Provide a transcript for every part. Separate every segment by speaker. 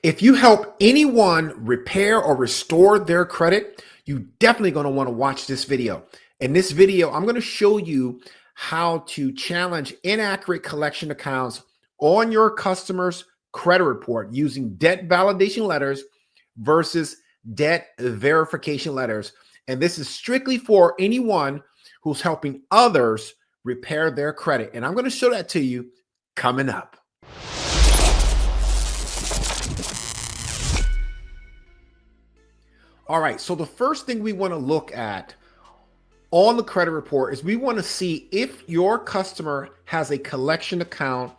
Speaker 1: If you help anyone repair or restore their credit, you're definitely going to want to watch this video. In this video, I'm going to show you how to challenge inaccurate collection accounts on your customer's credit report using debt validation letters versus debt verification letters. And this is strictly for anyone who's helping others repair their credit. And I'm going to show that to you coming up. All right, so the first thing we want to look at on the credit report is we want to see if your customer has a collection account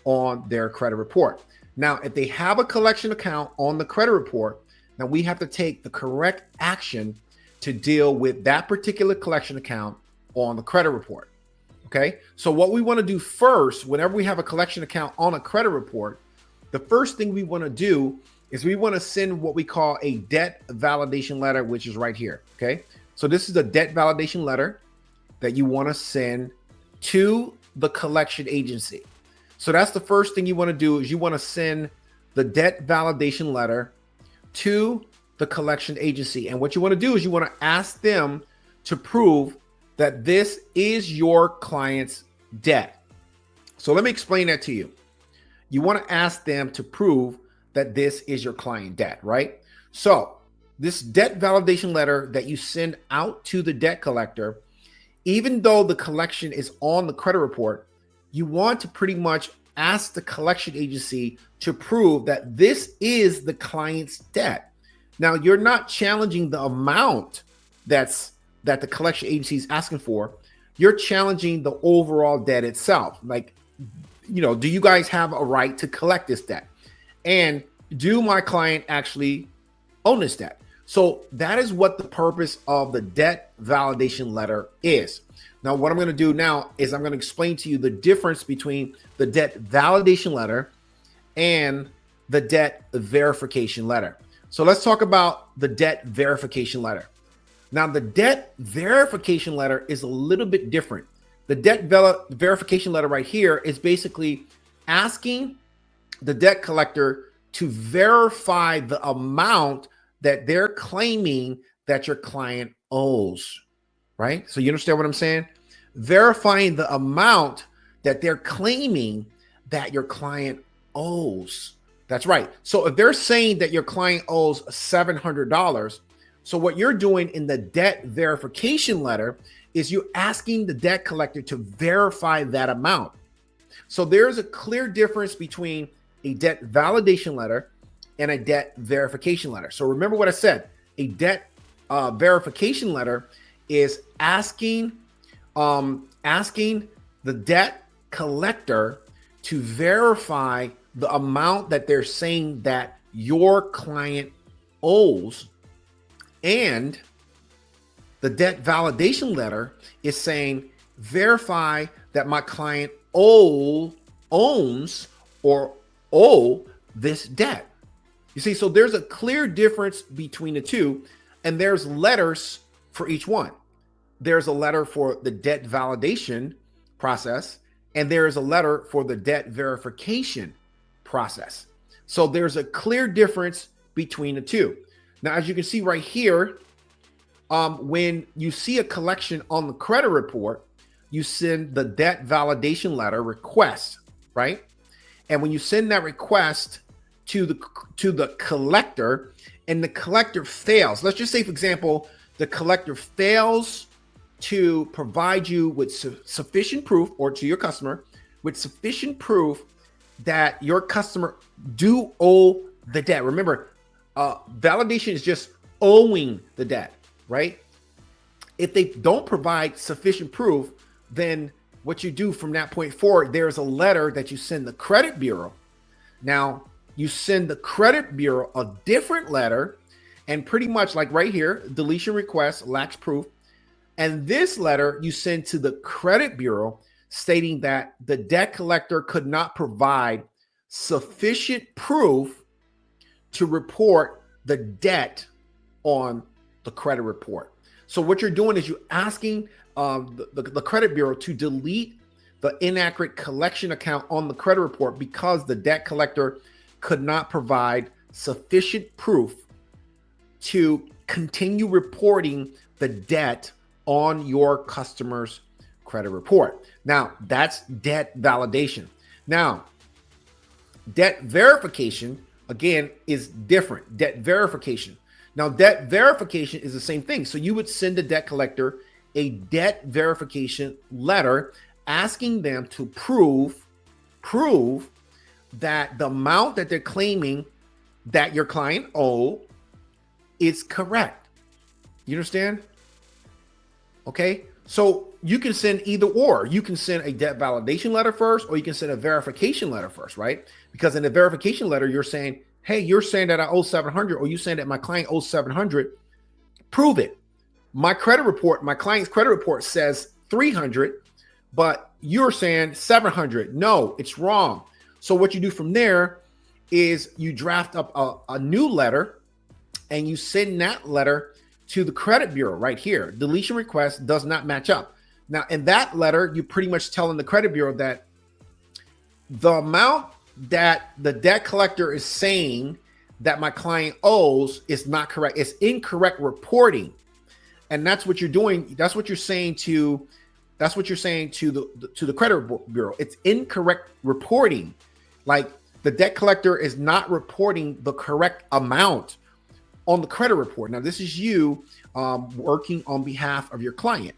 Speaker 1: on their credit report. Now, if they have a collection account on the credit report, now we have to take the correct action to deal with that particular collection account on the credit report. Okay, so what we want to do first, whenever we have a collection account on a credit report, the first thing we want to do is we want to send what we call a debt validation letter, which is right here. Okay, so this is a debt validation letter that you want to send to the collection agency. So that's the first thing you want to do is you want to send the debt validation letter to the collection agency. And what you want to do is you want to ask them to prove that this is your client's debt. So let me explain that to you. You want to ask them to prove that this is your client debt, right? So this debt validation letter that you send out to the debt collector, even though the collection is on the credit report, you want to pretty much ask the collection agency to prove that this is the client's debt. Now, you're not challenging the amount that the collection agency is asking for. You're challenging the overall debt itself. Like, do you guys have a right to collect this debt? And do my client actually own this debt? So that is what the purpose of the debt validation letter is. Now, what I'm going to do now is I'm going to explain to you the difference between the debt validation letter and the debt verification letter. So let's talk about the debt verification letter. Now, the debt verification letter is a little bit different. The debt verification letter right here is basically asking the debt collector to verify the amount that they're claiming that your client owes, right? So you understand what I'm saying? Verifying the amount that they're claiming that your client owes. That's right. So if they're saying that your client owes $700, so what you're doing in the debt verification letter is you're asking the debt collector to verify that amount. So there's a clear difference between a debt validation letter and a debt verification letter. So remember what I said, a debt verification letter is asking the debt collector to verify the amount that they're saying that your client owes. And the debt validation letter is saying, verify that my client owns or owe this debt. You see, so there's a clear difference between the two, and there's letters for each one. There's a letter for the debt validation process, and there is a letter for the debt verification process. So there's a clear difference between the two. Now, as you can see right here, when you see a collection on the credit report, you send the debt validation letter request, right? And when you send that request to the collector and the collector fails, let's just say, for example, the collector fails to provide you with sufficient proof, or to your customer with sufficient proof that your customer do owe the debt. Remember, validation is just owing the debt, right? If they don't provide sufficient proof, then what you do from that point forward, there's a letter that you send the credit bureau. Now, you send the credit bureau a different letter, and pretty much like right here, deletion request lacks proof. And this letter you send to the credit bureau stating that the debt collector could not provide sufficient proof to report the debt on the credit report. So what you're doing is you're asking the credit bureau to delete the inaccurate collection account on the credit report because the debt collector could not provide sufficient proof to continue reporting the debt on your customer's credit report. Now, that's debt validation. Now, debt verification, again, is different. Debt verification. Now, debt verification is the same thing. So you would send the debt collector a debt verification letter asking them to prove that the amount that they're claiming that your client owe is correct. You understand? Okay. So you can send either or. You can send a debt validation letter first, or you can send a verification letter first, right? Because in the verification letter, you're saying, hey, you're saying that I owe 700, or you saying that my client owes 700. Prove it. My client's credit report says 300, but you're saying 700. No, it's wrong. So what you do from there is you draft up a new letter and you send that letter to the credit bureau right here. Deletion request does not match up. Now, in that letter, you're pretty much telling the credit bureau that the amount that the debt collector is saying that my client owes is not correct. It's incorrect reporting. And that's what you're doing. That's what you're saying to the credit bureau. It's incorrect reporting. Like the debt collector is not reporting the correct amount on the credit report. Now, this is you working on behalf of your client.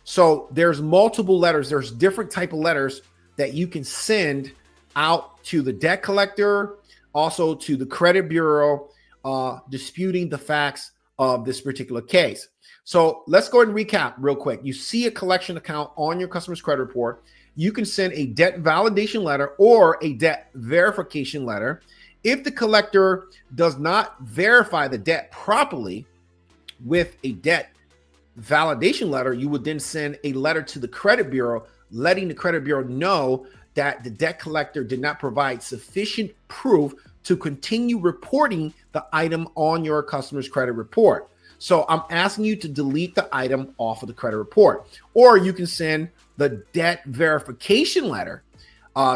Speaker 1: So there's multiple letters. There's different type of letters that you can send out to the debt collector, also to the credit bureau, disputing the facts of this particular case. So let's go ahead and recap real quick. You see a collection account on your customer's credit report. You can send a debt validation letter or a debt verification letter. If the collector does not verify the debt properly with a debt validation letter, you would then send a letter to the credit bureau, letting the credit bureau know that the debt collector did not provide sufficient proof to continue reporting the item on your customer's credit report. So I'm asking you to delete the item off of the credit report, or you can send the debt verification letter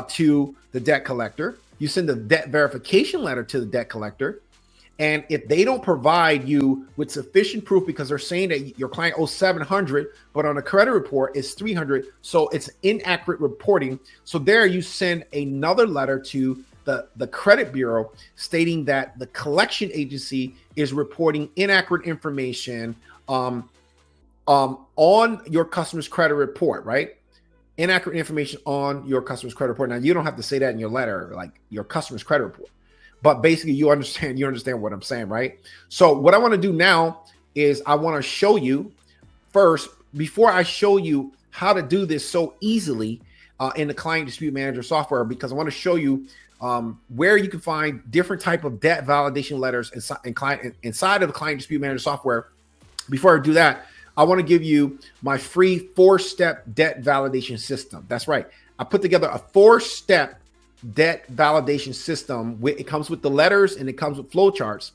Speaker 1: to the debt collector. You send the debt verification letter to the debt collector. And if they don't provide you with sufficient proof, because they're saying that your client owes 700, but on a credit report it's 300, so it's inaccurate reporting. So there you send another letter to the credit bureau stating that the collection agency is reporting inaccurate information on your customer's credit report, right? Inaccurate information on your customer's credit report. Now, you don't have to say that in your letter, like your customer's credit report. But basically, you understand what I'm saying, right? So what I want to do now is I want to show you first, before I show you how to do this so easily in the Client Dispute Manager software, because I want to show you where you can find different type of debt validation letters inside of the Client Dispute Manager software. Before I do that, I want to give you my free 4-step debt validation system. That's right. I put together a 4-step debt validation system. It comes with the letters and it comes with flow charts.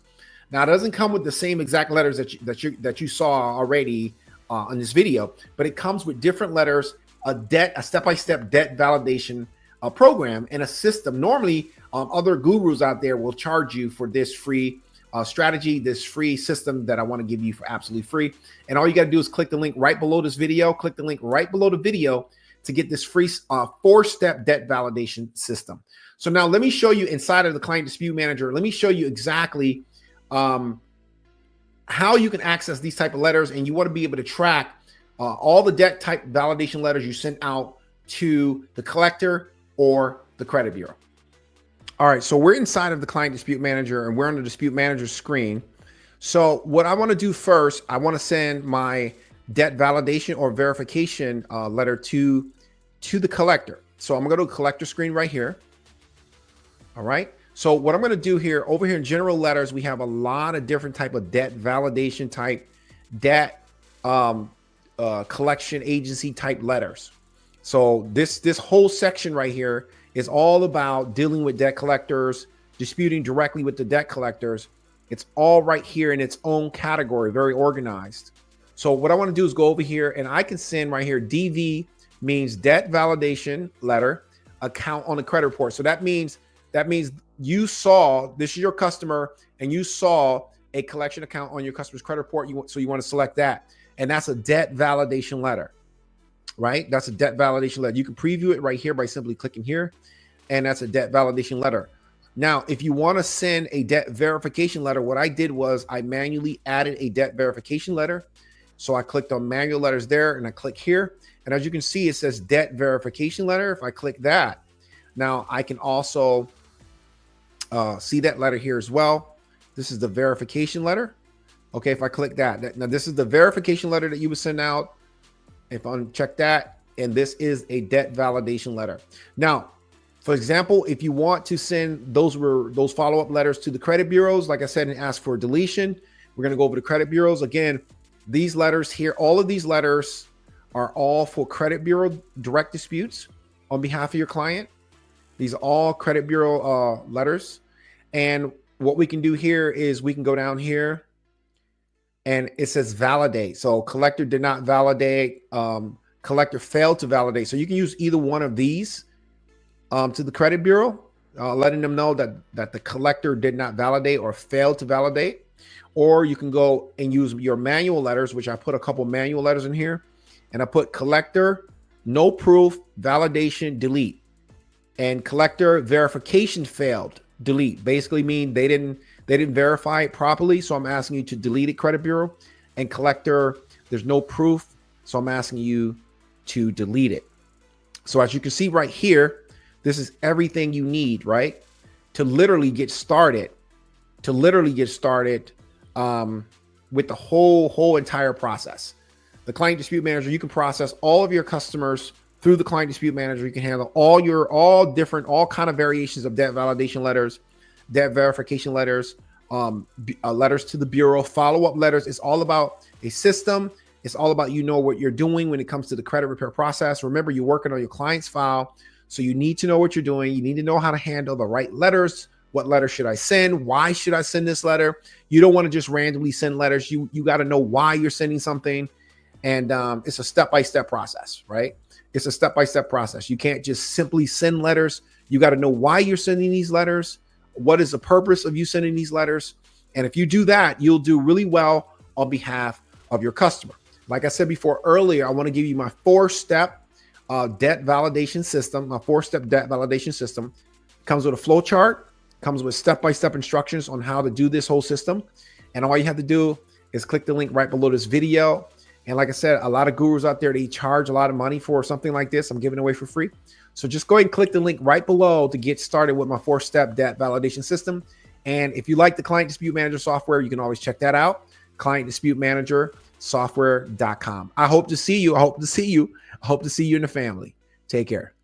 Speaker 1: Now, it doesn't come with the same exact letters that you saw already on this video, but it comes with different letters, a step-by-step debt validation program, and a system. Normally, other gurus out there will charge you for this free strategy, this free system that I want to give you for absolutely free. And all you got to do is click the link right below this video. Click the link right below the video to get this free 4-step debt validation system. So now let me show you inside of the Client Dispute Manager. Let me show you exactly how you can access these type of letters, and you want to be able to track all the debt type validation letters you sent out to the collector or the credit bureau. All right, so we're inside of the Client Dispute Manager and we're on the Dispute Manager screen. So what I want to do first, I want to send my debt validation or verification letter to the collector. So I'm gonna go to the collector screen right here. All right. So what I'm gonna do here, over here in general letters, we have a lot of different type of debt validation type, debt collection agency type letters. So this whole section right here is all about dealing with debt collectors, disputing directly with the debt collectors. It's all right here in its own category, very organized. So what I want to do is go over here and I can send right here, DV means debt validation letter, account on the credit report. So that means you saw, this is your customer, and you saw a collection account on your customer's credit report. So you want to select that. And that's a debt validation letter, right? That's a debt validation letter. You can preview it right here by simply clicking here. And that's a debt validation letter. Now, if you want to send a debt verification letter, what I did was I manually added a debt verification letter. So I clicked on manual letters there and I click here. And as you can see, it says debt verification letter. If I click that, now I can also see that letter here as well. This is the verification letter. Okay, if I click that, now this is the verification letter that you would send out. If I uncheck that, and this is a debt validation letter. Now, for example, if you want to send those follow-up letters to the credit bureaus, like I said, and ask for deletion, we're going to go over to credit bureaus. Again, these letters here, all of these letters are all for credit bureau direct disputes on behalf of your client. These are all credit bureau letters. And what we can do here is we can go down here and it says validate. So collector did not validate, collector failed to validate. So you can use either one of these to the credit bureau, letting them know that the collector did not validate or failed to validate. Or you can go and use your manual letters, which I put a couple manual letters in here, and I put collector, no proof, validation, delete, and collector verification failed, delete. Basically mean they didn't verify it properly, so I'm asking you to delete it, credit bureau. And collector, there's no proof, so I'm asking you to delete it. So as you can see right here, this is everything you need, right, to literally get started, with the whole entire process. The client dispute manager, you can process all of your customers through the client dispute manager. You can handle all kind of variations of debt validation letters, debt verification letters, letters to the bureau, follow-up letters. It's all about a system. It's all about, what you're doing when it comes to the credit repair process. Remember, you're working on your client's file. So you need to know what you're doing. You need to know how to handle the right letters. What letter should I send? Why should I send this letter? You don't want to just randomly send letters. You got to know why you're sending something. And it's a step-by-step process, right? It's a step-by-step process. You can't just simply send letters. You got to know why you're sending these letters. What is the purpose of you sending these letters? And if you do that, you'll do really well on behalf of your customer. Like I said before earlier, I want to give you my four-step debt validation system. My four-step debt validation system comes with a flow chart, comes with step-by-step instructions on how to do this whole system. And all you have to do is click the link right below this video. And like I said, a lot of gurus out there, they charge a lot of money for something like this. I'm giving it away for free. So just go ahead and click the link right below to get started with my four-step debt validation system. And if you like the Client Dispute Manager software, you can always check that out. Client Dispute Manager software.com. I hope to see you. I hope to see you in the family. Take care.